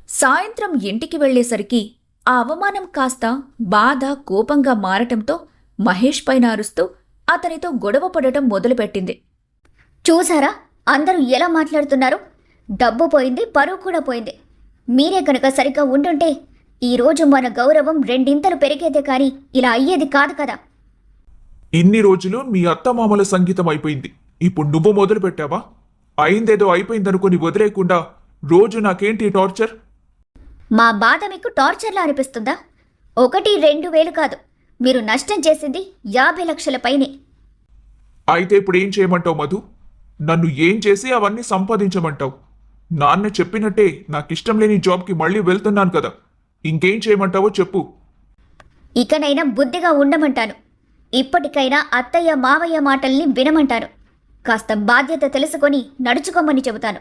సాయంత్రం ఇంటికి వెళ్లేసరికి ఆ అవమానం కాస్త బాధ కోపంగా మారటంతో మహేష్ పైన అరుస్తూ అతనితో గొడవ పడటం మొదలుపెట్టింది. చూసారా అందరూ ఎలా మాట్లాడుతున్నారు? డబ్బు పోయింది, పరువు కూడా పోయింది. మీరే కనుక సరిగ్గా ఉండుంటే ఈరోజు మన గౌరవం రెండింతలు పెరిగేదే కానీ ఇలా అయ్యేది కాదు కదా. ఇన్ని రోజులు మీ అత్తమామల సంగీతం అయిపోయింది. ఇప్పుడు నువ్వు మొదలు పెట్టావా? అయిందేదో అయిపోయిందనుకుని వదిలేకుండా రోజు నాకేంటి టార్చర్? మా బాధ మీకు టార్చర్లా అనిపిస్తుందా? 1-2 కాదు, మీరు నష్టం చేసింది 50 లక్షల పైనే. అయితే ఇప్పుడు ఏం చేయమంటావు మధు? నన్ను ఏం చేసి అవన్నీ సంపాదించమంటావు? నాన్న చెప్పినట్టే నాకిష్టం లేని జాబ్కి మళ్ళీ వెళ్తున్నాను కదా. ఇంకేం చేయమంటావో చెప్పు. ఇకనైనా బుద్ధిగా ఉండమంటాను. ఇప్పటికైనా అత్తయ్య మావయ్య మాటల్ని వినమంటాను. కాస్త బాధ్యత తెలుసుకొని నడుచుకోమని చెబుతాను.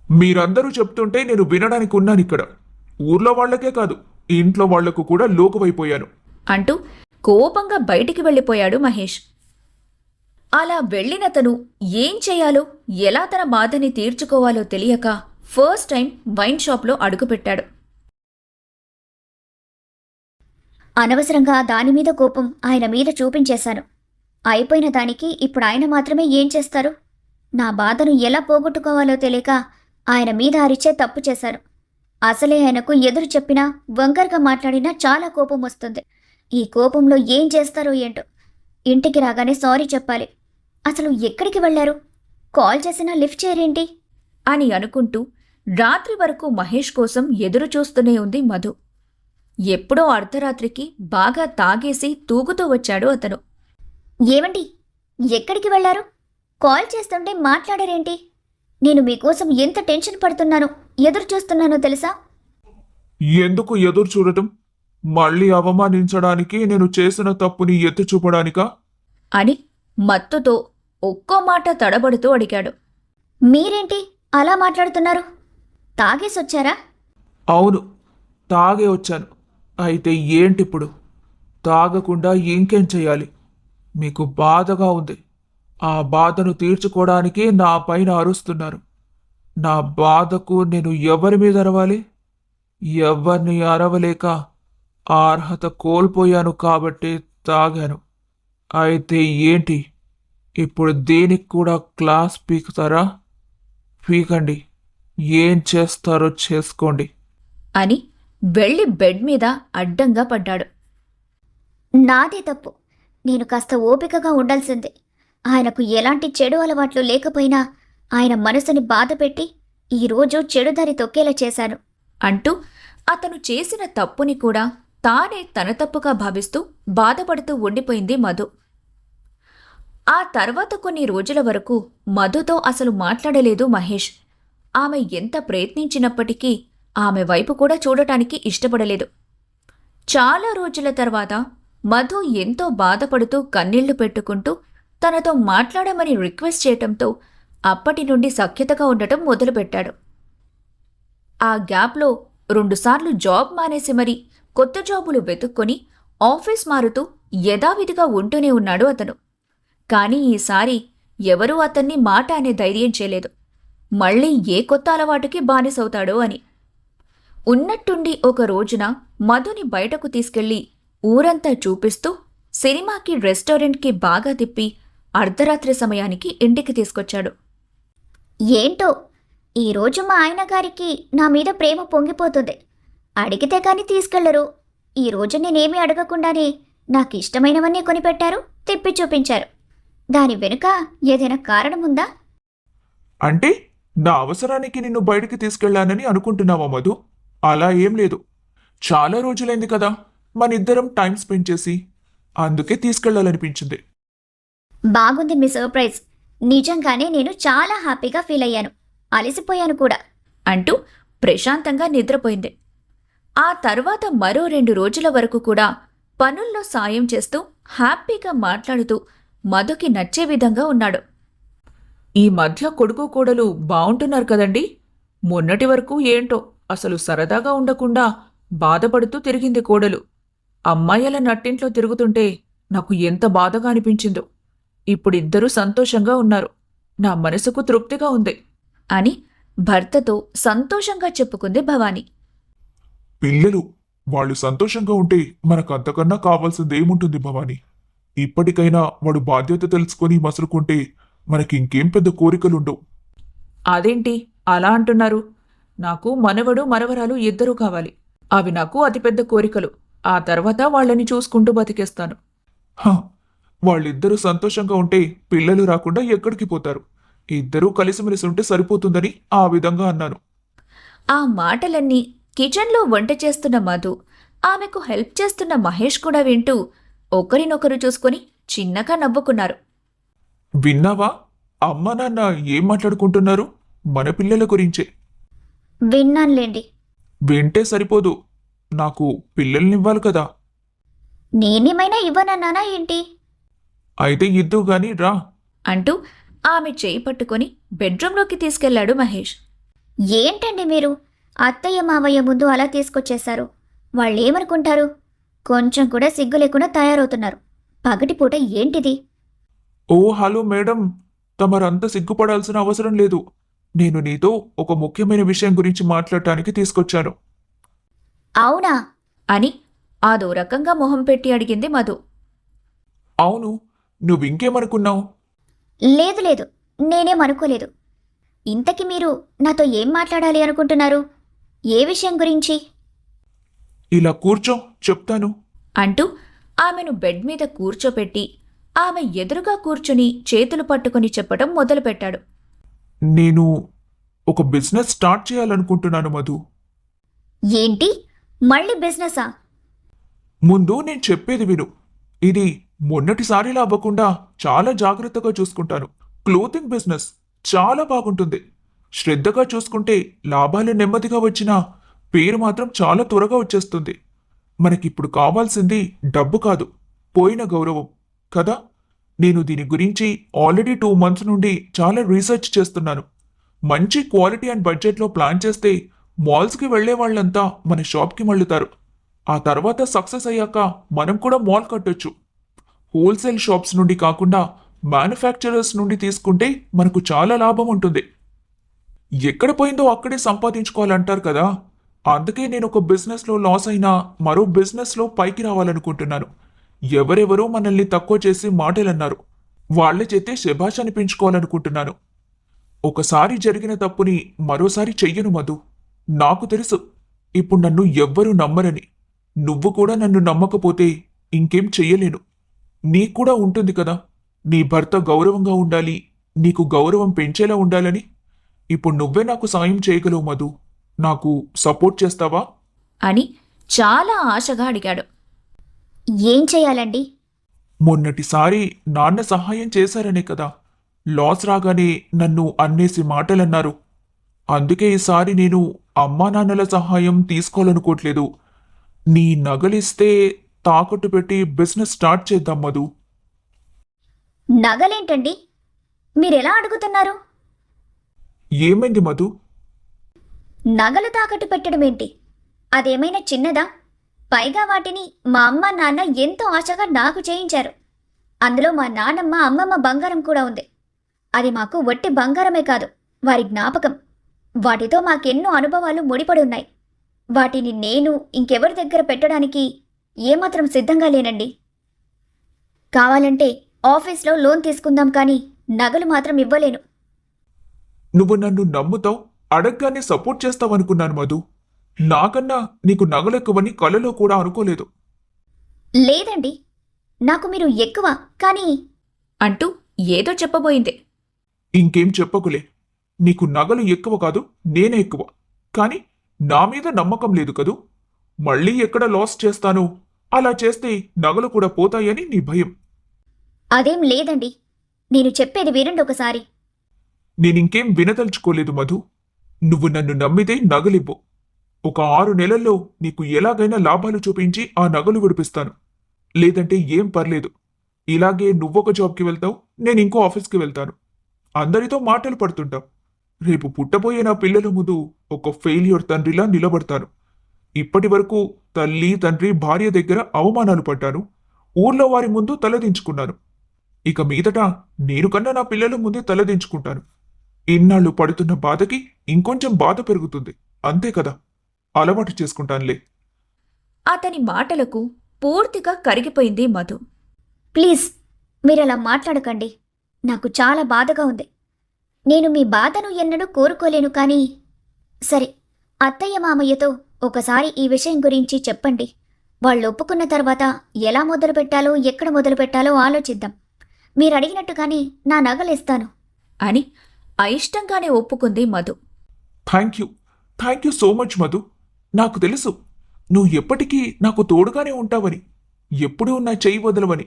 మీరందరూ చెప్తుంటే నేను వినడానికి ఉన్నాను ఇక్కడ. ఊర్లో వాళ్లకే కాదు, ఇంట్లో వాళ్లకు కూడా లోకువైపోయాను అంటూ కోపంగా బయటికి వెళ్ళిపోయాడు మహేష్. అలా వెళ్ళినతను ఏం చేయాలో, ఎలా తన బాధని తీర్చుకోవాలో తెలియక ఫస్ట్ టైం వైన్ షాప్లో అడుగుపెట్టాడు. అనవసరంగా దానిమీద కోపం ఆయన మీద చూపించేశాను. అయిపోయిన దానికి ఇప్పుడు ఆయన మాత్రమే ఏం చేస్తారు? నా బాధను ఎలా పోగొట్టుకోవాలో తెలియక ఆయన మీద అరిచే తప్పు చేశాను. అసలే ఆయనకు ఎదురు చెప్పినా, వంకరగా మాట్లాడినా చాలా కోపం వస్తుంది. ఈ కోపంలో ఏం చేస్తారో ఏంటో. ఇంటికి రాగానే సారీ చెప్పాలి. అసలు ఎక్కడికి వెళ్లారు? కాల్ చేసినా లిఫ్ట్ చేయరేంటి అని అనుకుంటూ రాత్రి వరకు మహేష్ కోసం ఎదురు చూస్తూనే ఉంది మధు. ఎప్పుడో అర్ధరాత్రికి బాగా తాగేసి తూగుతూ వచ్చాడు అతను. ఏమండి, ఎక్కడికి వెళ్లారు? కాల్ చేస్తుంటే మాట్లాడరేంటి? నేను మీకోసం ఎంత టెన్షన్ పడుతున్నానో, ఎదురు చూస్తున్నానో తెలుసా? ఎందుకు ఎదురు చూడటం? మళ్ళీ అవమానించడానికి, నేను చేసిన తప్పుని ఎత్తి చూపడానికా అని మత్తుతో ఒక్కో మాట తడబడుతూ అడిగాడు. మీరేంటి అలా మాట్లాడుతున్నారు? తాగేసొచ్చారా? అవును, తాగే వచ్చాను. అయితే ఏంటిప్పుడు? తాగకుండా ఇంకేం చెయ్యాలి? మీకు బాధగా ఉంది. ఆ బాధను తీర్చుకోవడానికి నా పైన అరుస్తున్నారు. నా బాధకు నేను ఎవరి మీద అరవాలి? ఎవరిని అరవలేక ఆ అర్హత కోల్పోయాను కాబట్టి తాగాను. అయితే ఏంటి? ఇప్పుడు దీనికి కూడా క్లాస్ పీకుతారా? పీకండి, ఏం చేస్తారో చేసుకోండి అని వెళ్ళి బెడ్ మీద అడ్డంగా పడ్డాడు. నాదే తప్పు. నేను కాస్త ఓపికగా ఉండాల్సిందే. ఆయనకు ఎలాంటి చెడు అలవాట్లు లేకపోయినా ఆయన మనసుని బాధపెట్టి ఈరోజు చెడుదారి తొక్కేలా చేశాను అంటూ అతను చేసిన తప్పుని కూడా తానే తన తప్పుగా భావిస్తూ బాధపడుతూ ఉండిపోయింది మధు. ఆ తర్వాత కొన్ని రోజుల వరకు మధుతో అసలు మాట్లాడలేదు మహేష్. ఆమె ఎంత ప్రయత్నించినప్పటికీ ఆమె వైపు కూడా చూడటానికి ఇష్టపడలేదు. చాలా రోజుల తర్వాత మధు ఎంతో బాధపడుతూ కన్నీళ్లు పెట్టుకుంటూ తనతో మాట్లాడమని రిక్వెస్ట్ చేయటంతో అప్పటి నుండి సఖ్యతగా ఉండటం మొదలుపెట్టాడు. ఆ గ్యాప్లో 2 సార్లు జాబ్ మానేసి మరీ కొత్త జాబులు వెతుక్కొని ఆఫీస్ మారుతూ యథావిధిగా ఉంటూనే ఉన్నాడు అతను. కానీ ఈసారి ఎవరూ అతన్ని మాట అనే ధైర్యం చేయలేదు. మళ్ళీ ఏ కొత్త అలవాటుకి బానిసవుతాడో అని. ఉన్నట్టుండి ఒక రోజున మధుని బయటకు తీసుకెళ్లి ఊరంతా చూపిస్తూ సినిమాకి, రెస్టారెంట్కి బాగా తిప్పి అర్ధరాత్రి సమయానికి ఇంటికి తీసుకొచ్చాడు. ఏంటో ఈరోజు మా ఆయన గారికి నా మీద ప్రేమ పొంగిపోతుంది. అడిగితే కానీ తీసుకెళ్లరు. ఈరోజు నేనేమీ అడగకుండానే నాకు ఇష్టమైనవన్నీ కొనిపెట్టారు, తిప్పి చూపించారు. దాని వెనుక ఏదైనా కారణముందా? అంటే నా అవసరానికి నిన్ను బయటికి తీసుకెళ్లానని అనుకుంటున్నావా మధు? అలా ఏం లేదు. చాలా రోజులైంది కదా మనిద్దరం టైం స్పెండ్ చేసి, అందుకే తీసుకెళ్లాలనిపించింది. బాగుంది మీ సర్ప్రైజ్. నిజంగానే నేను చాలా హ్యాపీగా ఫీల్ అయ్యాను. అలసిపోయాను కూడా అంటూ ప్రశాంతంగా నిద్రపోయింది. ఆ తర్వాత మరో 2 రోజుల వరకు కూడా పనుల్లో సాయం చేస్తూ హ్యాపీగా మాట్లాడుతూ మధుకి నచ్చే విధంగా ఉన్నాడు. ఈ మధ్య కొడుకు కోడలు బావుంటున్నారు కదండి? మొన్నటి వరకు ఏంటో అసలు సరదాగా ఉండకుండా బాధపడుతూ తిరిగింది కోడలు. అమ్మాయిల నట్టింట్లో తిరుగుతుంటే నాకు ఎంత బాధగా అనిపించిందో. ఇప్పుడిద్దరూ సంతోషంగా ఉన్నారు. నా మనసుకు తృప్తిగా ఉంది అని భర్తతో సంతోషంగా చెప్పుకుంది భవాని. పిల్లలు వాళ్ళు సంతోషంగా ఉంటే మనకు అంతకన్నా కావాల్సింది ఏముంటుంది భవాని. ఇప్పటికైనా వాడు బాధ్యత తెలుసుకొని మసులుకుంటే మనకి ఇంకేం పెద్ద కోరికలుండవు. అదేంటి అలా అంటున్నారు? నాకు మనవడు మనవరాలు ఇద్దరూ కావాలి. అవి నాకు అతిపెద్ద కోరికలు. ఆ తర్వాత వాళ్ళని చూసుకుంటూ బతికేస్తాను. హ, వాళ్ళిద్దరూ సంతోషంగా ఉంటే పిల్లలు రాకుండా ఎక్కడికి పోతారు. ఇద్దరూ కలిసిమెలిసి ఉంటే సరిపోతుందని ఆ విధంగా అన్నాను. ఆ మాటలన్నీ కిచెన్లో వంట చేస్తున్న మధు, ఆమెకు హెల్ప్ చేస్తున్న మహేష్ కూడా వింటూ ఒకరినొకరు చూసుకొని చిన్నగా నవ్వుకున్నారు. విన్నావా? అమ్మా నాన్న ఏం మాట్లాడుకుంటున్నారు? మన పిల్లల గురించే. విన్నానులేండి. వింటే సరిపోదు, నాకు పిల్లల్నివ్వాలి కదా. నేనేమైనా ఇవ్వనన్నానా ఏంటి? అయితే ఇద్దు గాని రా. అంటూ ఆమె చేయి పట్టుకొని బెడ్రూంలోకి తీసుకెళ్లాడు మహేష్. ఏంటండి మీరు అత్తయ్య మావయ్య ముందు అలా తీసుకొచ్చేశారు? వాళ్ళేమనుకుంటారు? కొంచెం కూడా సిగ్గు లేకుండా తయారవుతున్నారు. పగటిపూట ఏంటిది? ఓ హలో మేడం, తమరంత సిగ్గుపడాల్సిన అవసరం లేదు. నేను నీతో ఒక ముఖ్యమైన విషయం గురించి మాట్లాడటానికి తీసుకొచ్చాను. అవునా? అని అదో రకంగా మొహం పెట్టి అడిగింది మధు. అవును, నువ్వింకేమనుకున్నావు? లేదు లేదు, నేనేమనుకోలేదు. ఇంతకి మీరు నాతో ఏం మాట్లాడాలి అనుకుంటున్నారు? ఏ విషయం గురించి? ఇలా కూర్చో, చెప్తాను. అంటూ ఆమెను బెడ్ మీద కూర్చోపెట్టి ఆమె ఎదురుగా కూర్చుని చేతులు పట్టుకుని చెప్పటం మొదలుపెట్టాడు. నేను ఒక బిజినెస్ స్టార్ట్ చేయాలనుకుంటున్నాను మధు. ఏంటి? మళ్ళీ బిజినెసా? ముందు నేను చెప్పేది విను. ఇది మొన్నటిసారిలా అవ్వకుండా చాలా జాగ్రత్తగా చూసుకుంటాను. క్లోతింగ్ బిజినెస్ చాలా బాగుంటుంది. శ్రద్ధగా చూసుకుంటే లాభాలు నెమ్మదిగా వచ్చినా పేరు మాత్రం చాలా త్వరగా వచ్చేస్తుంది. మనకిప్పుడు కావాల్సింది డబ్బు కాదు, పోయిన గౌరవం కదా. నేను దీని గురించి ఆల్రెడీ 2 months నుండి చాలా రీసెర్చ్ చేస్తున్నాను. మంచి క్వాలిటీ అండ్ బడ్జెట్లో ప్లాన్ చేస్తే మాల్స్కి వెళ్లే వాళ్ళంతా మన షాప్కి మళ్ళుతారు. ఆ తర్వాత సక్సెస్ అయ్యాక మనం కూడా మాల్ కట్టొచ్చు. హోల్సేల్ షాప్స్ నుండి కాకుండా మ్యానుఫ్యాక్చరర్స్ నుండి తీసుకుంటే మనకు చాలా లాభం ఉంటుంది. ఎక్కడ పోయిందో అక్కడే సంపాదించుకోవాలంటారు కదా. అందుకే నేను ఒక బిజినెస్లో లాస్ అయినా మరో బిజినెస్లో పైకి రావాలనుకుంటున్నాను. ఎవరెవరో మనల్ని తక్కువ చేసి మాటలన్నారు, వాళ్ల చేతే శభాష్ అనిపించుకోవాలనుకుంటున్నాను. ఒకసారి జరిగిన తప్పుని మరోసారి చెయ్యను మధు. నాకు తెలుసు ఇప్పుడు నన్ను ఎవ్వరూ నమ్మరని. నువ్వు కూడా నన్ను నమ్మకపోతే ఇంకేం చెయ్యలేను. నీకు కూడా ఉంటుంది కదా, నీ భర్త గౌరవంగా ఉండాలి, నీకు గౌరవం పెంచేలా ఉండాలని. ఇప్పుడు నువ్వే నాకు సాయం చేయగలవు మధు. నాకు సపోర్ట్ చేస్తావా? అని చాలా ఆశగా అడిగాడు. ఏం చేయాలండి? మొన్నటిసారి నాన్న సహాయం చేశారనే కదా లాస్ రాగానే నన్ను అన్నేసి మాటలన్నారు. అందుకే ఈసారి నేను అమ్మా నాన్నల సహాయం తీసుకోవాలనుకోవట్లేదు. నీ నగలిస్తే తాకట్టు పెట్టి బిజినెస్ స్టార్ట్ చేద్దాం మధు. నగలేంటండి? మీరెలా అడుగుతున్నారు? ఏమైంది మధు? నగలు తాకట్టు పెట్టడం ఏంటి? అదేమైనా చిన్నదా? పైగా వాటిని మా అమ్మ నాన్న ఎంతో ఆశగా నాకు చేయించారు. అందులో మా నాన్నమ్మ అమ్మమ్మ బంగారం కూడా ఉంది. అది మాకు వట్టి బంగారమే కాదు, వారి జ్ఞాపకం. వాటితో మాకెన్నో అనుభవాలు ముడిపడి ఉన్నాయి. వాటిని నేను ఇంకెవరి దగ్గర పెట్టడానికి ఏమాత్రం సిద్ధంగా లేనండి. కావాలంటే ఆఫీస్లో లోన్ తీసుకుందాం, కానీ నగలు మాత్రం ఇవ్వలేను. నువ్వు నన్ను నమ్ముతావు, అడగ్గానే సపోర్ట్ చేస్తావనుకున్నాను మధు. నాకన్నా నీకు నగలెక్కువని కలలో కూడా అనుకోలేదు. లేదండి, నాకు మీరు ఎక్కువ, కానీ అంటూ ఏదో చెప్పబోయింది. ఇంకేం చెప్పకులే. నీకు నగలు ఎక్కువ కాదు, నేనే ఎక్కువ. కానీ నా మీద నమ్మకం లేదు కదూ. మళ్ళీ ఎక్కడ లాస్ చేస్తానో, అలా చేస్తే నగలు కూడా పోతాయని నీ భయం. అదేం లేదండి. నేను చెప్పేది వినండి ఒకసారి. నేనింకేం వినదలుచుకోలేదు మధు. నువ్వు నన్ను నమ్మితే నగలివ్వు. ఒక 6 నెలల్లో నీకు ఎలాగైనా లాభాలు చూపించి ఆ నగలు విడిపిస్తాను. లేదంటే ఏం పర్లేదు. ఇలాగే నువ్వొక జాబ్కి వెళ్తావు, నేను ఇంకో ఆఫీస్కి వెళ్తాను. అందరితో మాటలు పడుతుంటాం. రేపు పుట్టబోయే నా పిల్లల ముందు ఒక ఫెయిల్యూర్ తండ్రిలా నిలబడతాను. ఇప్పటి వరకు తల్లి, తండ్రి, భార్య దగ్గర అవమానాలు పడ్డాను. ఊర్లో వారి ముందు తలదించుకున్నాను. ఇక మీదట నేను కన్నా నా పిల్లల ముందే తలదించుకుంటాను. ఇన్నాళ్ళు పడుతున్న బాధకి ఇంకొంచెం బాధ పెరుగుతుంది, అంతే కదా. అలవాటు చేసుకుంటానులే. అతని మాటలకు పూర్తిగా కరిగిపోయింది మధు. ప్లీజ్ మీరలా మాట్లాడకండి. నాకు చాలా బాధగా ఉంది. నేను మీ బాధను ఎన్నడూ కోరుకోలేను కానీ సరే, అత్తయ్య మామయ్యతో ఒకసారి ఈ విషయం గురించి చెప్పండి. వాళ్ళు ఒప్పుకున్న తర్వాత ఎలా మొదలు పెట్టాలో ఎక్కడ మొదలు పెట్టాలో ఆలోచిద్దాం. మీరు అడిగినట్టుగానే నా నగలిస్తాను అని అయిష్టంగానే ఒప్పుకుంది Madhu. Thank you so much Madhu. నాకు తెలుసు నువ్వు ఎప్పటికీ నాకు తోడుగానే ఉంటావని, ఎప్పుడూ నా చెయ్యి వదలవని.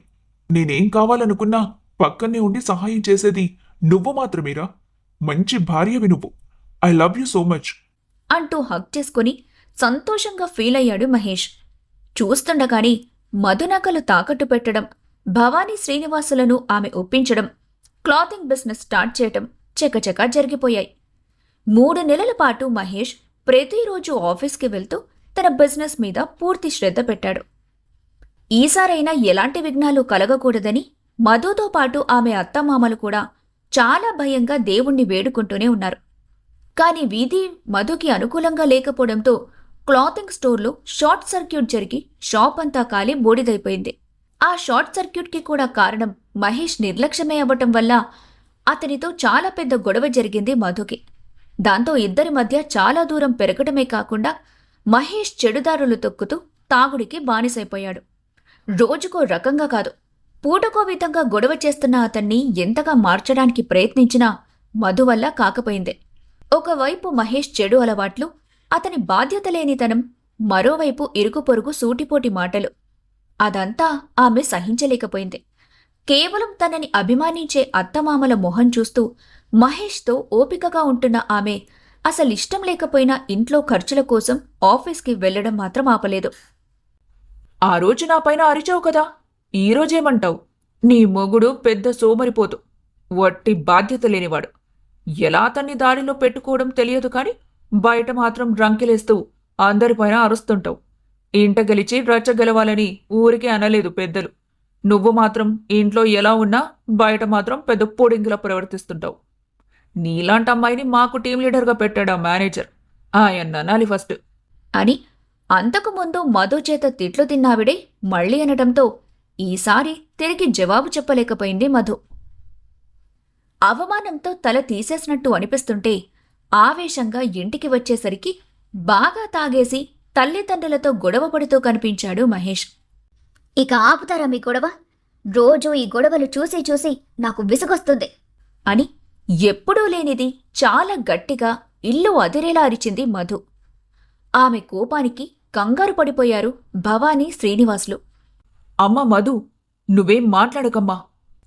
నేనేం కావాలనుకున్నా పక్కనే ఉండి సహాయం చేసేది నువ్వు మాత్రమేరా. మంచి భార్యవి నువ్వు. I love you so much అంటూ హగ్ చేసుకుని సంతోషంగా ఫీల్ అయ్యాడు మహేష్. చూస్తుండగాని మధు నగలు తాకట్టు పెట్టడం, భవానీ శ్రీనివాసులను ఆమె ఒప్పించడం, క్లాతింగ్ బిజినెస్ స్టార్ట్ చేయటం చకచకా జరిగిపోయాయి. 3 నెలల పాటు మహేష్ ప్రతిరోజు ఆఫీస్కి వెళ్తూ తన బిజినెస్ మీద పూర్తి శ్రద్ధ పెట్టాడు. ఈసారైనా ఎలాంటి విఘ్నాలు కలగకూడదని మధుతో పాటు ఆమె అత్తమామలు కూడా చాలా భయంగా దేవుణ్ణి వేడుకుంటూనే ఉన్నారు. కాని వీధి మధుకి అనుకూలంగా లేకపోవడంతో క్లాతింగ్ స్టోర్లో షార్ట్ సర్క్యూట్ జరిగి షాప్ అంతా కాలి బూడిదైపోయింది. ఆ షార్ట్ సర్క్యూట్కి కూడా కారణం మహేష్ నిర్లక్ష్యమే అవ్వటం వల్ల అతనితో చాలా పెద్ద గొడవ జరిగింది మధుకి. దాంతో ఇద్దరి మధ్య చాలా దూరం పెరగటమే కాకుండా మహేష్ చెడుదారులు తొక్కుతూ తాగుడికి బానిసైపోయాడు. రోజుకో రకంగా కాదు, పూటకో విధంగా గొడవ చేస్తున్న అతన్ని ఎంతగా మార్చడానికి ప్రయత్నించినా మధు వల్ల కాకపోయింది. ఒకవైపు మహేష్ చెడు అలవాట్లు, అతని బాధ్యత లేనితనం, మరోవైపు ఇరుగు పొరుగు సూటిపోటి మాటలు. అదంతా ఆమె సహించలేకపోయింది. కేవలం తనని అభిమానించే అత్తమామల మొహం చూస్తూ మహేష్తో ఓపికగా ఉంటున్న ఆమె అసలిష్టం లేకపోయినా ఇంట్లో ఖర్చుల కోసం ఆఫీస్కి వెళ్లడం మాత్రం ఆపలేదు. ఆ రోజు నా పైన అరిచావు కదా, ఈరోజేమంటావు? నీ మొగుడు పెద్ద సోమరిపోతు, వట్టి బాధ్యత లేనివాడు. ఎలా అతన్ని దారిలో పెట్టుకోవడం తెలియదు కాని బయట మాత్రం రంకెలేస్తూ అందరిపైన అరుస్తుంటావు. ఇంట గెలిచి రచ్చగెలవాలని ఊరికే అనలేదు పెద్దలు. నువ్వు మాత్రం ఇంట్లో ఎలా ఉన్నా బయట మాత్రం పెద్ద పొడింగిలా ప్రవర్తిస్తుంటావు. నీలాంటి అమ్మాయిని మాకు టీం లీడర్గా పెట్టాడా మేనేజర్, ఆయన అనాలి ఫస్ట్ అని అంతకుముందు మధు చేత తిట్లు తిన్నావిడే మళ్లీ అనడంతో ఈసారి తిరిగి జవాబు చెప్పలేకపోయింది మధు. అవమానంతో తల తీసేసినట్టు అనిపిస్తుంటే ఆవేశంగా ఇంటికి వచ్చేసరికి బాగా తాగేసి తల్లిదండ్రులతో గొడవపడుతూ కనిపించాడు మహేష్. ఇక ఆపుతారా మీ గొడవ? రోజూ ఈ గొడవలు చూసి చూసి నాకు విసుగొస్తుంది అని ఎప్పుడూ లేనిది చాలా గట్టిగా ఇల్లు అదిరేలా అరిచింది మధు. ఆమె కోపానికి కంగారు పడిపోయారు భవానీ శ్రీనివాసులు. అమ్మ మధు, నువ్వేం మాట్లాడకమ్మా.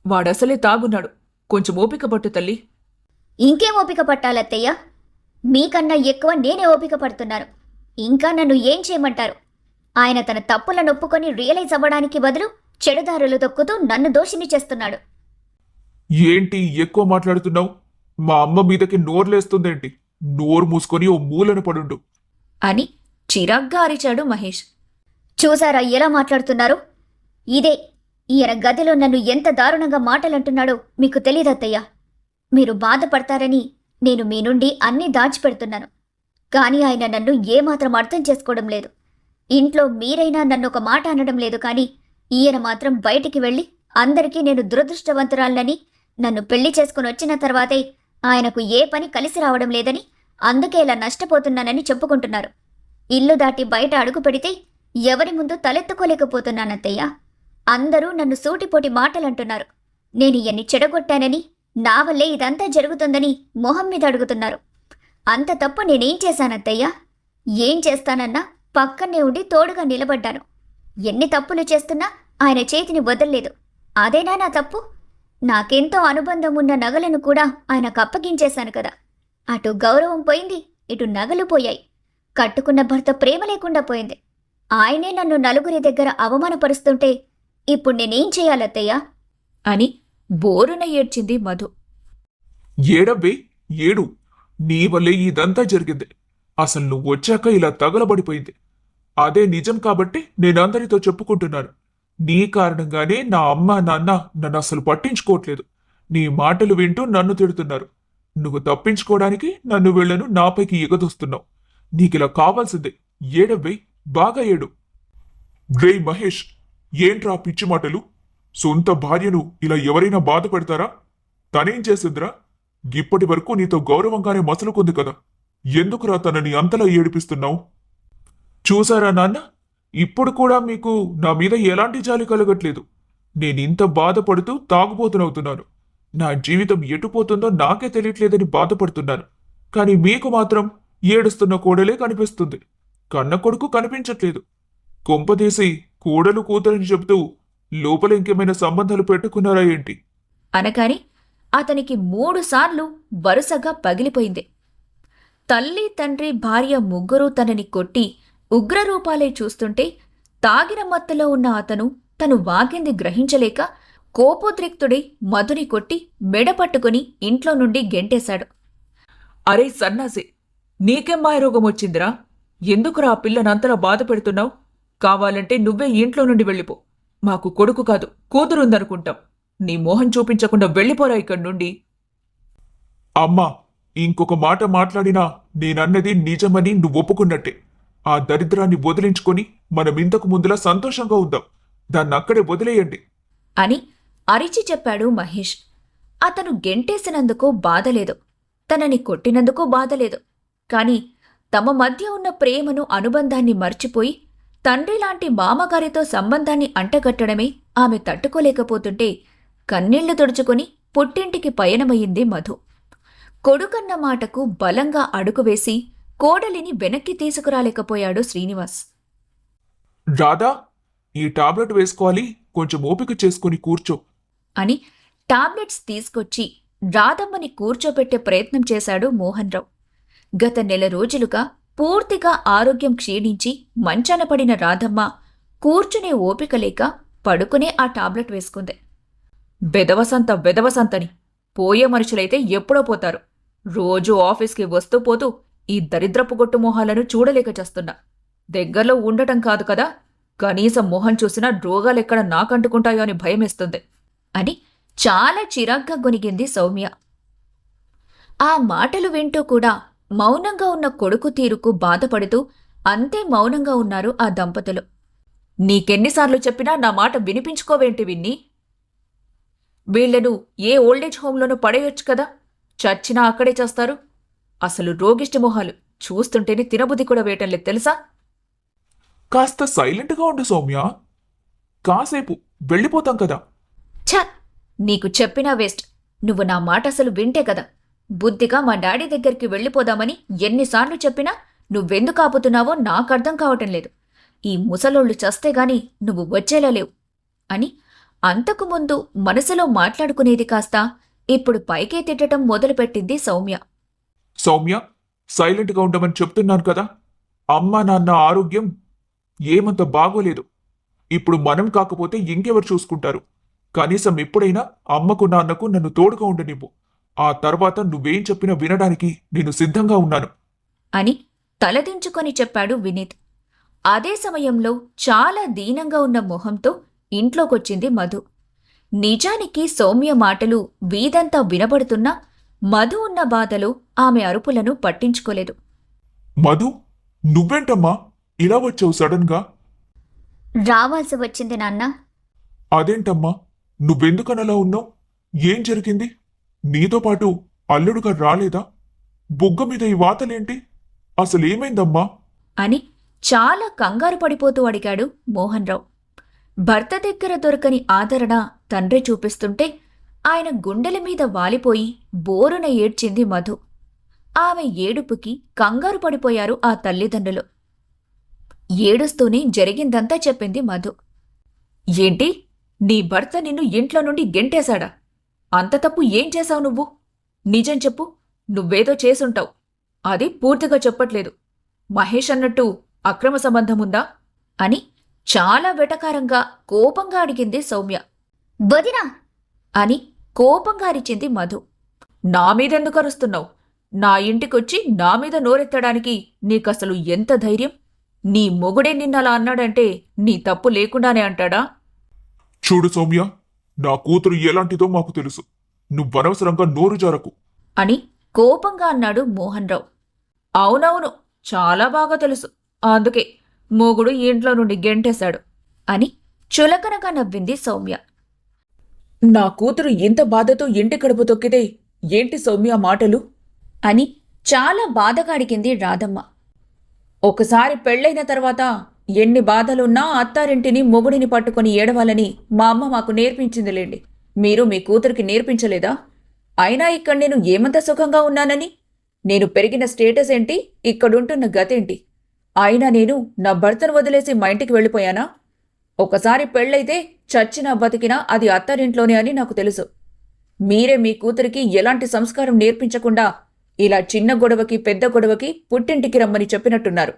వాడసలే తాగున్నాడు, కొంచెం ఓపిక పట్టు తల్లి. ఇంకేం ఓపిక పట్టాలత్తయ్య? మీకన్నా ఎక్కువ నేనే ఓపిక పడుతున్నాను. ఇంకా నన్ను ఏం చేయమంటారు? ఆయన తన తప్పులను ఒప్పుకొని రియలైజ్ అవ్వడానికి బదులు చెడుదారులు తొక్కుతూ నన్ను దోషిని చేస్తున్నాడు. ఏంటి ఎక్కువ మాట్లాడుతున్నావు? మా అమ్మ మీదకి నోర్లేస్తుందేంటి? నోరు మూసుకొని ఓ మూలను పడుండు అని చిరాగ్గా అరిచాడు మహేష్. చూసారా ఎలా మాట్లాడుతున్నారు? ఇదే ఈయన గదిలో నన్ను ఎంత దారుణంగా మాటలంటున్నాడో మీకు తెలీదత్తయ్యా. మీరు బాధపడతారని నేను మీ నుండి అన్నీ దాచిపెడుతున్నాను. కానీ ఆయన నన్ను ఏమాత్రం అర్థం చేసుకోవడం లేదు. ఇంట్లో మీరైనా నన్ను ఒక మాట అనడం లేదు, కానీ ఈయన మాత్రం బయటికి వెళ్ళి అందరికీ నేను దురదృష్టవంతురాలనని, నన్ను పెళ్లి చేసుకుని వచ్చిన తర్వాతే ఆయనకు ఏ పని కలిసి రావడం లేదని, అందుకే ఇలా నష్టపోతున్నానని చెప్పుకుంటున్నారు. ఇల్లు దాటి బయట అడుగు పెడితే ఎవరి ముందు తలెత్తుకోలేకపోతున్నానత్తయ్య. అందరూ నన్ను సూటిపోటి మాటలంటున్నారు. నేను ఇవన్నీ చెడగొట్టానని, నా వల్లే ఇదంతా జరుగుతుందని మొహం మీద అడుగుతున్నారు. అంత తప్పు నేనేం చేశానత్తయ్యా? ఏం చేస్తానన్నా పక్కనే ఉండి తోడుగా నిలబడ్డాను. ఎన్ని తప్పులు చేస్తున్నా ఆయన చేతిని వదల్లేదు. అదేనా నా తప్పు? నాకెంతో అనుబంధం ఉన్న నగలను కూడా ఆయనకు అప్పగించేశాను కదా. అటు గౌరవం పోయింది, ఇటు నగలు పోయాయి. కట్టుకున్న భర్త ప్రేమ లేకుండా పోయింది. ఆయనే నన్ను నలుగురి దగ్గర అవమానపరుస్తుంటే ఇప్పుడు నేనేం చేయాలత్తయ్యా? అని బోరున ఏడ్చింది మధు. ఏడవ్వే ఏడు. నీ వల్లే ఇదంతా జరిగింది. అసలు నువ్వు వచ్చాక ఇలా తగలబడిపోయింది. అదే నిజం కాబట్టి నేనందరితో చెప్పుకుంటున్నాను. నీ కారణంగానే నా అమ్మ నాన్న నన్ను అసలు పట్టించుకోవట్లేదు. నీ మాటలు వింటూ నన్ను తిడుతున్నారు. నువ్వు తప్పించుకోవడానికి నన్ను వీళ్లను నాపైకి ఎగదొస్తున్నావు. నీకిలా కావాల్సిందే. ఏడవ్వే, బాగా ఏడు. రేయ్ మహేష్, ఏంట్రా పిచ్చి మాటలు? సొంత భార్యను ఇలా ఎవరైనా బాధ పెడతారా? తనేం చేసిందిరా? ఇప్పటి వరకు నీతో గౌరవంగానే మసలుకుంది కదా, ఎందుకురా తనని అంతలా ఏడిపిస్తున్నావు? చూసారా నాన్న, ఇప్పుడు కూడా మీకు నా మీద ఎలాంటి జాలి కలగట్లేదు. నేనింత బాధపడుతూ తాగుబోతునవుతున్నాను. నా జీవితం ఎటుపోతుందో నాకే తెలియట్లేదని బాధపడుతున్నాను. కానీ మీకు మాత్రం ఏడుస్తున్న కోడలే కనిపిస్తుంది, కన్న కొడుకు కనిపించట్లేదు. కొంపదీసి కోడలు కూతురని చెబుతూ లోపల ఇంకేమైనా సంబంధాలు పెట్టుకున్నారా ఏంటి? అనగానే అతనికి 3 సార్లు వరుసగా పగిలిపోయింది. తల్లి, తండ్రి, భార్య ముగ్గురూ తనని కొట్టి ఉగ్రరూపాలే చూస్తుంటే తాగిన మత్తులో ఉన్న అతను తను వాగింది గ్రహించలేక కోపోద్రిక్తుడై మధుని కొట్టి మెడ పట్టుకుని ఇంట్లో నుండి గెంటేశాడు. అరే సన్నాసి, నీకేం మాయరోగం వచ్చిందిరా? ఎందుకురా ఆ పిల్లనంతలా బాధ పెడుతున్నావు? కావాలంటే నువ్వే ఇంట్లో నుండి వెళ్ళిపో. మాకు కొడుకు కాదు, కూతురుందనుకుంటాం. నీ మోహం చూపించకుండా వెళ్ళిపోరా ఇక్కడి నుండి. అమ్మా, ఇంకొక మాట మాట్లాడినా నేనన్నది నిజమని నువ్వు ఒప్పుకున్నట్టే. ఆ దరిద్రాన్ని వదిలించుకొని మనం ఇంతకు ముందులా సంతోషంగా ఉందాం. దాన్నక్కడే వదిలేయండి అని అరిచి చెప్పాడు మహేష్. అతను గెంటేసినందుకు బాధలేదు, తనని కొట్టినందుకు బాధలేదు. కాని తమ మధ్య ఉన్న ప్రేమను, అనుబంధాన్ని మర్చిపోయి తండ్రిలాంటి మామగారితో సంబంధాన్ని అంటగట్టడమే ఆమె తట్టుకోలేకపోతుంటే కన్నీళ్లు తుడుచుకుని పుట్టింటికి పయనమయ్యింది మధు. కొడుకన్న మాటకు బలంగా అడుగువేసి కోడలిని వెనక్కి తీసుకురాలేకపోయాడు శ్రీనివాస్. రాధా, ఈ టాబ్లెట్ వేసుకోవాలి, కొంచెం ఓపిక చేసుకుని కూర్చో అని టాబ్లెట్స్ తీసుకొచ్చి రాధమ్మని కూర్చోపెట్టే ప్రయత్నం చేశాడు మోహన్ రావు. గత 1 నెల రోజులుగా పూర్తిగా ఆరోగ్యం క్షీణించి మంచాన పడిన రాధమ్మ కూర్చునే ఓపిక లేక పడుకునే ఆ టాబ్లెట్ వేసుకుంది. వెదవసంతని పోయే మనుషులైతే ఎప్పుడో పోతారు. రోజూ ఆఫీస్కి వస్తూ పోతూ ఈ దరిద్రపు గొట్టు మొహాలను చూడలేక చేస్తున్నా. దగ్గరలో ఉండటం కాదు కదా, కనీసం మొహం చూసినా రోగాలెక్కడ నాకంటుకుంటాయో అని భయమేస్తుంది అని చాలా చిరాగ్గా గొనిగింది సౌమ్య. ఆ మాటలు వింటూ కూడా మౌనంగా ఉన్న కొడుకు తీరుకు బాధపడుతూ అంతే మౌనంగా ఉన్నారు ఆ దంపతులు. నీకెన్నిసార్లు చెప్పినా నా మాట వినిపించుకోవేంటి విన్ని? వీళ్లను ఏ ఓల్డేజ్ హోంలోనూ పడేయొచ్చు కదా, చచ్చినా అక్కడే చేస్తారు. అసలు రోగిష్టి మొహాలు చూస్తుంటేనే తినబుద్ధి కూడా వేయటం లేదు తెలుసా? కాస్త సైలెంట్గా ఉండు సౌమ్య, కాసేపు వెళ్ళిపోతాం కదా. ఛ, నీకు చెప్పినా వేస్ట్. నువ్వు నా మాట అసలు వింటే కదా. బుద్ధిగా మా డాడీ దగ్గరికి వెళ్ళిపోదామని ఎన్నిసార్లు చెప్పినా నువ్వెందుకు ఆపుతున్నావో నాకర్థం కావటం లేదు. ఈ ముసలోళ్ళు చస్తేగాని నువ్వు వచ్చేలా లేవు అని అంతకుముందు మనసులో మాట్లాడుకునేది కాస్త ఇప్పుడు పైకే తిట్టడం మొదలుపెట్టింది సౌమ్య. సౌమ్య, సైలెంట్గా ఉండమని చెప్తున్నాను కదా. అమ్మా నాన్న ఆరోగ్యం ఏమంత బాగోలేదు. ఇప్పుడు మనం కాకపోతే ఇంకెవరు చూసుకుంటారు? కనీసం ఎప్పుడైనా అమ్మకు నాన్నకు నన్ను తోడుగా ఉండనివ్వు. ఆ తర్వాత నువ్వేం చెప్పినా వినడానికి నేను సిద్ధంగా ఉన్నాను అని తలదించుకొని చెప్పాడు వినీత్. అదే సమయంలో చాలా దీనంగా ఉన్న మొహంతో ఇంట్లోకొచ్చింది మధు. నిజానికి సౌమ్య మాటలు వీధంతా వినబడుతున్నా మధు ఉన్న బాధలో ఆమె అరుపులను పట్టించుకోలేదు. మధు, నువ్వేంటమ్మా ఇలా వచ్చావు సడన్గా? రావాల్సి వచ్చింది నాన్న. అదేంటమ్మా, నువ్వెందుకనలా ఉన్నావు? ఏం జరిగింది? నీతో పాటు అల్లుడుగా రాలేదా? బుగ్గ మీద ఈ వాతలేంటి? అసలేమైందమ్మా అని చాలా కంగారు పడిపోతూ అడిగాడు మోహన్ రావు. భర్త దగ్గర దొరకని ఆదరణ తండ్రి చూపిస్తుంటే ఆయన గుండెల మీద వాలిపోయి బోరున ఏడ్చింది మధు. ఆమె ఏడుపుకి కంగారు పడిపోయారు ఆ తల్లిదండ్రులు. ఏడుస్తూనే జరిగిందంతా చెప్పింది మధు. ఏంటి, నీ భర్త నిన్ను ఇంట్లో నుండి గెంటేశాడా? అంత తప్పు ఏం చేశావు నువ్వు? నిజం చెప్పు. నువ్వేదో చేసుంటావు, అది పూర్తిగా చెప్పట్లేదు. మహేష్ అన్నట్టు అక్రమ సంబంధముందా అని చాలా వెటకారంగా కోపంగా అడిగింది సౌమ్య. వదినా అని కోపంగా అరిచింది మధు. నా మీదెందుకు అరుస్తున్నావు? నా ఇంటికొచ్చి నా మీద నోరెత్తడానికి నీకసలు ఎంత ధైర్యం? నీ మొగుడే నిన్నలా అన్నాడంటే నీ తప్పు లేకుండానే అంటాడా? చూడు సౌమ్య, నా కూతురు ఎలాంటిదో మాకు తెలుసు. నువ్వనవసరంగా నోరు జారకు అని కోపంగా అన్నాడు మోహన్ రావు. అవునవును, చాలా బాగా తెలుసు. అందుకే మొగుడు ఇంట్లో నుండి గెంటేశాడు అని చులకనగా నవ్వింది సౌమ్య. నా కూతురు ఇంత బాధతో ఇంటి కడుపు తొక్కితే ఏంటి సౌమ్య మాటలు అని చాలా బాధగా అడిగింది రాధమ్మ. ఒకసారి పెళ్ళైన తర్వాత ఎన్ని బాధలున్నా అత్తారింటిని మొగుడిని పట్టుకొని ఏడవాలని మా అమ్మ మాకు నేర్పించిందిలేండి. మీరు మీ కూతురికి నేర్పించలేదా? అయినా ఇక్కడ నేను ఏమంత సుఖంగా ఉన్నానని? నేను పెరిగిన స్టేటస్ ఏంటి, ఇక్కడుంటున్న గతేంటి? అయినా నేను నా భర్తను వదిలేసి మా ఇంటికి వెళ్ళిపోయానా? ఒకసారి పెళ్ళైతే చచ్చినా బతికినా అది అత్తారింట్లోనే అని నాకు తెలుసు. మీరే మీ కూతురికి ఎలాంటి సంస్కారం నేర్పించకుండా ఇలా చిన్న గొడవకి పెద్ద గొడవకి పుట్టింటికి రమ్మని చెప్పినట్టున్నారు.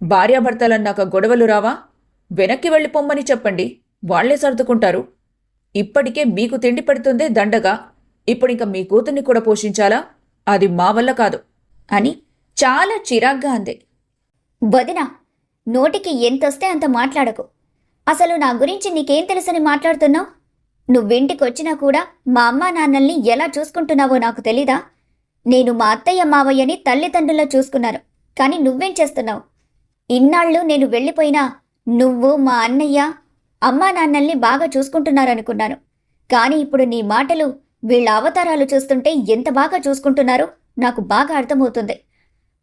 భార్యాభర్తలన్నాక గొడవలు రావా? వెనక్కి వెళ్ళిపోమ్మని చెప్పండి, వాళ్లే సర్దుకుంటారు. ఇప్పటికే మీకు తిండి పెడుతుందే దండగా ఇప్పుడింక మీ కూతుర్ని కూడా పోషించాలా? అది మా వల్ల కాదు అని చాలా చిరాగ్గా అంది. వదినా, నోటికి ఎంతొస్తే అంత మాట్లాడకు. అసలు నా గురించి నీకేం తెలుసని మాట్లాడుతున్నావు? నువ్వింటికొచ్చినా కూడా మా అమ్మా నాన్నల్ని ఎలా చూసుకుంటున్నావో నాకు తెలీదా? నేను మా అత్తయ్య మావయ్యని తల్లిదండ్రుల్లో చూసుకున్నాను, కానీ నువ్వేం చేస్తున్నావు? ఇన్నాళ్ళు నేను వెళ్ళిపోయినా నువ్వు మా అన్నయ్య అమ్మా నాన్నల్ని బాగా చూసుకుంటున్నారనుకున్నాను. కానీ ఇప్పుడు నీ మాటలు, వీళ్ళ అవతారాలు చూస్తుంటే ఎంత బాగా చూసుకుంటున్నారో నాకు బాగా అర్థమవుతుంది.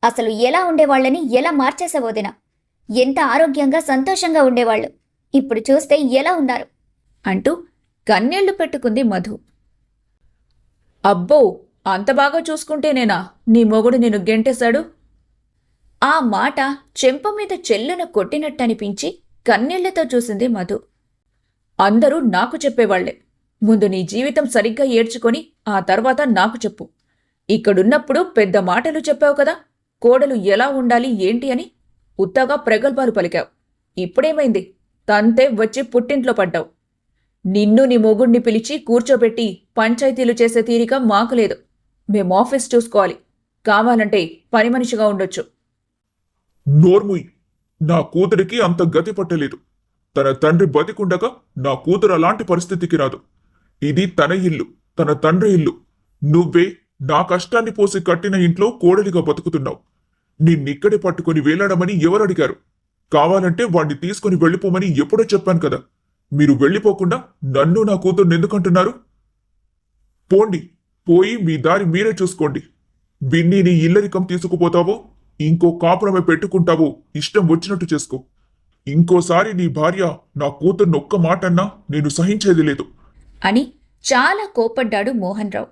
అసలు ఎలా ఉండేవాళ్ళని ఎలా మార్చేసావు వదినా? ఎంత ఆరోగ్యంగా సంతోషంగా ఉండేవాళ్ళు ఇప్పుడు చూస్తే ఎలా ఉన్నారు అంటూ కన్నీళ్లు పెట్టుకుంది మధు. అబ్బో, అంత బాగా చూసుకుంటేనేనా నీ మొగుడు నేను గెంటేశాడు? ఆ మాట చెంప మీద చెల్లున కొట్టినట్టనిపించి కన్నీళ్లతో చూసింది మధు. అందరూ నాకు చెప్పేవాళ్లే. ముందు నీ జీవితం సరిగ్గా ఏడ్చుకొని ఆ తర్వాత నాకు చెప్పు. ఇక్కడున్నప్పుడు పెద్ద మాటలు చెప్పావు కదా, కోడలు ఎలా ఉండాలి ఏంటి అని. ఉత్తగా ప్రగల్భాలు పలికావు. ఇప్పుడేమైంది? తంతే వచ్చి పుట్టింట్లో పడ్డావు. నిన్ను నీ మొగుణ్ణి పిలిచి కూర్చోబెట్టి పంచాయతీలు చేసే తీరిక మాకు లేదు. మేం ఆఫీస్ చూసుకోవాలి. కావాలంటే పని మనిషిగా ఉండొచ్చు. నోర్ముయ్, నా కూతురికి అంత గతి పట్టలేదు. తన తండ్రి బతికుండగా నా కూతురు అలాంటి పరిస్థితికి రాదు. ఇది తన ఇల్లు, తన తండ్రి ఇల్లు. నువ్వే నా కష్టాన్ని పోసి కట్టిన ఇంట్లో కోడలిగా బతుకుతున్నావు. నిన్నిక్కడే పట్టుకుని వేలాడమని ఎవరడిగారు? కావాలంటే వాణ్ణి తీసుకుని వెళ్ళిపోమని ఎప్పుడో చెప్పాను కదా. మీరు వెళ్ళిపోకుండా నన్ను నా కూతుర్ని ఎందుకంటున్నారు? పోండి, పోయి మీ దారి మీరే చూసుకోండి. బిన్నీని ఇల్లరికం తీసుకుపోతావో ఇంకో కాపురమే పెట్టుకుంటావో ఇష్టం వచ్చినట్టు చేసుకో. ఇంకోసారి నీ భార్య నా కూతుర్ని ఒక్క మాటన్నా నేను సహించేది లేదు అని చాలా కోపడ్డాడు మోహన్ రావు.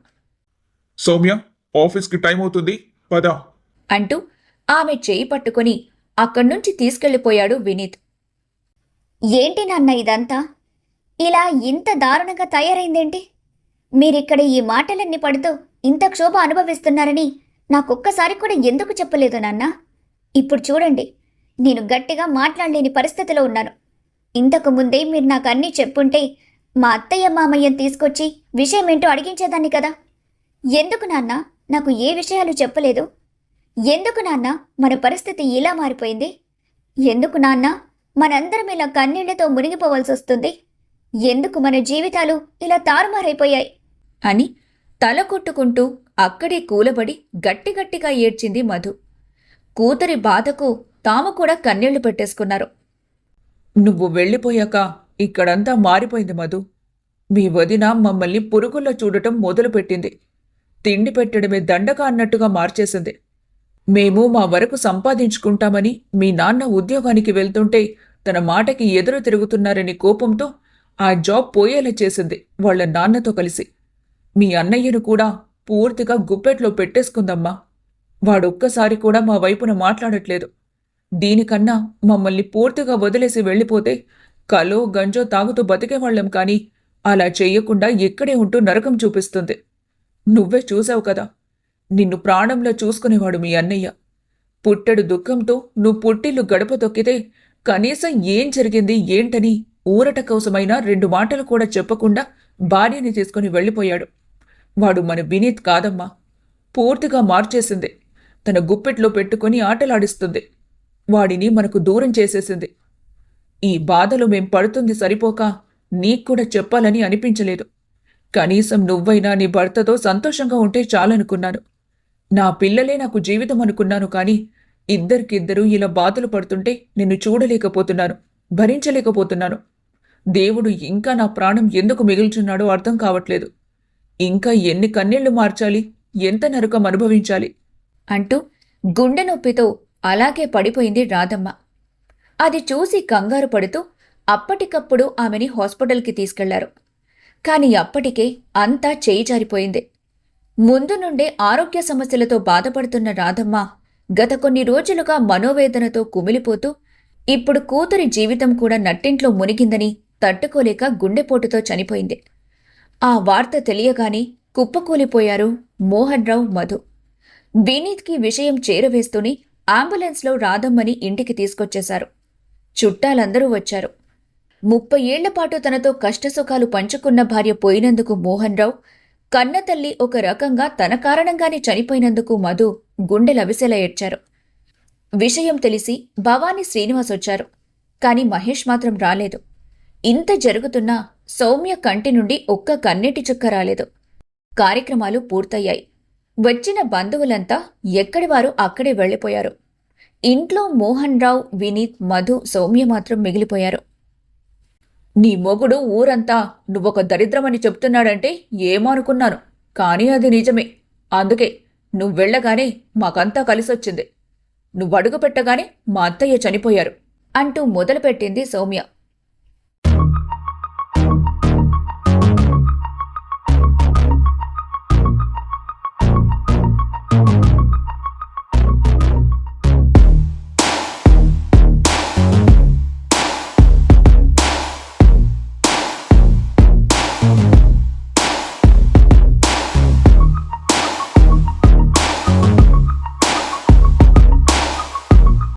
సౌమ్య, ఆఫీస్కి టైం అవుతుంది, పద అంటూ ఆమె చేయి పట్టుకుని అక్కడ్నుంచి తీసుకెళ్లిపోయాడు వినీత్. ఏంటి నాన్న ఇదంతా? ఇలా ఇంత దారుణంగా తయారైందేంటి? మీరిక్కడ ఈ మాటలన్నీ పడుతూ ఇంత క్షోభ అనుభవిస్తున్నారని నాకొక్కసారి కూడా ఎందుకు చెప్పలేదు నాన్న? ఇప్పుడు చూడండి, నేను గట్టిగా మాట్లాడలేని పరిస్థితిలో ఉన్నాను. ఇంతకు ముందే మీరు నాకు అన్నీ చెప్పుంటే మా అత్తయ్య మామయ్యని తీసుకొచ్చి విషయమేంటో అడిగించేదాన్ని కదా. ఎందుకు నాన్న నాకు ఏ విషయాలు చెప్పలేదు? ఎందుకు నాన్న మన పరిస్థితి ఇలా మారిపోయింది? ఎందుకు నాన్న మనందరం ఇలా కన్నీళ్లతో మునిగిపోవాల్సి వస్తుంది? ఎందుకు మన జీవితాలు ఇలా తారుమారైపోయాయి అని తల కొట్టుకుంటూ అక్కడే కూలబడి గట్టిగట్టిగా ఏడ్చింది మధు. కూతురి బాధకు తాము కూడా కన్నీళ్లు పెట్టేసుకున్నారు. నువ్వు వెళ్ళిపోయాక ఇక్కడంతా మారిపోయింది మధు. మీ వదిన మమ్మల్ని పురుగుల్లో చూడటం మొదలుపెట్టింది. తిండి పెట్టడమే దండగా అన్నట్టుగా మార్చేసింది. మేము మా వరకు సంపాదించుకుంటామని మీ నాన్న ఉద్యోగానికి వెళ్తుంటే తన మాటకి ఎదురు తిరుగుతున్నారని కోపంతో ఆ జాబ్ పోయేలా చేసింది వాళ్ళ నాన్నతో కలిసి. మీ అన్నయ్యను కూడా పూర్తిగా గుప్పెట్లో పెట్టేసుకుందమ్మా. వాడొక్కసారి కూడా మా వైపున మాట్లాడట్లేదు. దీనికన్నా మమ్మల్ని పూర్తిగా వదిలేసి వెళ్ళిపోతే కలో గంజో తాగుతూ బతికేవాళ్లం కానీ అలా చెయ్యకుండా ఇక్కడే ఉంటూ నరకం చూపిస్తుంది. నువ్వే చూసావు కదా, నిన్ను ప్రాణంలో చూసుకునేవాడు మీ అన్నయ్య. పుట్టెడు దుఃఖంతో నువ్వు పుట్టిల్లు గడప తొక్కితే కనీసం ఏం జరిగింది ఏంటని ఊరట కోసమైనా 2 మాటలు కూడా చెప్పకుండా భార్యని తీసుకుని వెళ్ళిపోయాడు. వాడు మన వినీత్ కాదమ్మా. పూర్తిగా మార్చేసింది. తన గుప్పెట్లో పెట్టుకుని ఆటలాడిస్తుంది. వాడిని మనకు దూరం చేసేసింది. ఈ బాధలు మేం పడుతుంది సరిపోక నీక్కూడా చెప్పాలని అనిపించలేదు. కనీసం నువ్వైనా నీ భర్తతో సంతోషంగా ఉంటే చాలనుకున్నాను. నా పిల్లలే నాకు జీవితం అనుకున్నాను కానీ ఇద్దరికిద్దరూ ఇలా బాధలు పడుతుంటే నిన్ను చూడలేకపోతున్నాను, భరించలేకపోతున్నాను. దేవుడు ఇంకా నా ప్రాణం ఎందుకు మిగిల్చున్నాడో అర్థం కావట్లేదు. ఇంకా ఎన్ని కన్నీళ్లు మార్చాలి, ఎంత నరకం అనుభవించాలి. అంటూ గుండె నొప్పితో అలాగే పడిపోయింది రాధమ్మ. అది చూసి కంగారు పడుతూ అప్పటికప్పుడు ఆమెని హాస్పిటల్కి తీసుకెళ్లారు. కాని అప్పటికే అంతా చేయి జారిపోయింది. ముందు నుండే ఆరోగ్య సమస్యలతో బాధపడుతున్న రాధమ్మ గత కొన్ని రోజులుగా మనోవేదనతో కుమిలిపోతూ ఇప్పుడు కూతురి జీవితం కూడా నట్టింట్లో మునిగిందని తట్టుకోలేక గుండెపోటుతో చనిపోయింది. ఆ వార్త తెలియగానే కుప్పకూలిపోయారు మోహన్ రావు, మధు. వినీత్కి విషయం చేరవేస్తూనే అంబులెన్స్లో రాధమ్మని ఇంటికి తీసుకొచ్చేశారు. చుట్టాలందరూ వచ్చారు. 30 ఏళ్లపాటు తనతో కష్టసుఖాలు పంచుకున్న భార్య పోయినందుకు మోహన్ రావు, కన్నతల్లి ఒక రకంగా తన కారణంగానే చనిపోయినందుకు మధు గుండెలవిసెల ఏడ్చారు. విషయం తెలిసి భవానీ, శ్రీనివాస్ వచ్చారు. కాని మహేష్ మాత్రం రాలేదు. ఇంత జరుగుతున్నా సౌమ్య కంటి నుండి ఒక్క కన్నీటి చుక్క రాలేదు. కార్యక్రమాలు పూర్తయ్యాయి. వచ్చిన బంధువులంతా ఎక్కడివారు అక్కడే వెళ్లిపోయారు. ఇంట్లో మోహన్ రావు, వినీత్, మధు, సౌమ్య మాత్రం మిగిలిపోయారు. నీ మొగుడు ఊరంతా నువ్వొక దరిద్రమని చెప్తున్నాడంటే ఏమో అనుకున్నాను, కానీ అది నిజమే. అందుకే నువ్వెళ్లగానే మాకంతా కలిసొచ్చింది. నువ్వడుగు పెట్టగానే మా అత్తయ్య చనిపోయారు అంటూ మొదలుపెట్టింది సౌమ్య.